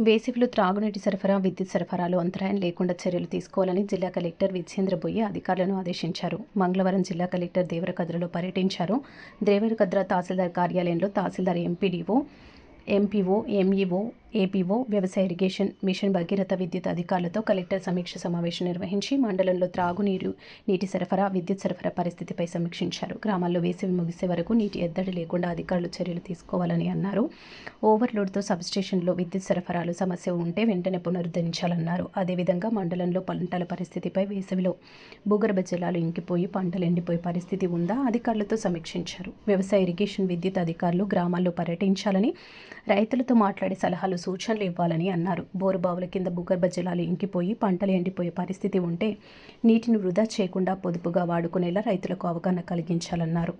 వేసవిలో త్రాగునీటి సరఫరా, విద్యుత్ సరఫరాలో అంతరాయం లేకుండా చర్యలు తీసుకోవాలని జిల్లా కలెక్టర్ విజయేంద్ర బొయ్య అధికారులను ఆదేశించారు. మంగళవారం జిల్లా కలెక్టర్ దేవరకద్రలో పర్యటించారు. దేవరకద్ర తహసీల్దార్ కార్యాలయంలో తహసీల్దార్, ఎంపీఓ, ఎంఈఓ, ఏపీఓ, వ్యవసాయ ఇరిగేషన్, మిషన్ భగీరథ విద్యుత్ అధికారులతో కలెక్టర్ సమీక్ష సమావేశం నిర్వహించి మండలంలో నీటి సరఫరా, విద్యుత్ సరఫరా పరిస్థితిపై సమీక్షించారు. గ్రామాల్లో వేసవి ముగిసే వరకు నీటి ఎద్దడి లేకుండా అధికారులు చర్యలు తీసుకోవాలని అన్నారు. ఓవర్లోడ్తో సబ్స్టేషన్లో విద్యుత్ సరఫరాలో సమస్య ఉంటే వెంటనే పునరుద్ధరించాలన్నారు. అదేవిధంగా మండలంలో పంటల పరిస్థితిపై వేసవిలో భూగర్భ జలాలు ఇంకిపోయి పంటలు ఎండిపోయే పరిస్థితి ఉందా అధికారులతో సమీక్షించారు. వ్యవసాయ ఇరిగేషన్, విద్యుత్ అధికారులు గ్రామాల్లో పర్యటించాలని, రైతులతో మాట్లాడి సలహాలు, సూచనలు ఇవ్వాలని అన్నారు. బోరుబావుల కింద భూగర్భ జలాలు ఇంకిపోయి పంటలు ఎండిపోయే పరిస్థితి ఉంటే నీటిని వృధా చేయకుండా పొదుపుగా వాడుకునేలా రైతులకు అవగాహన కలిగించాలన్నారు.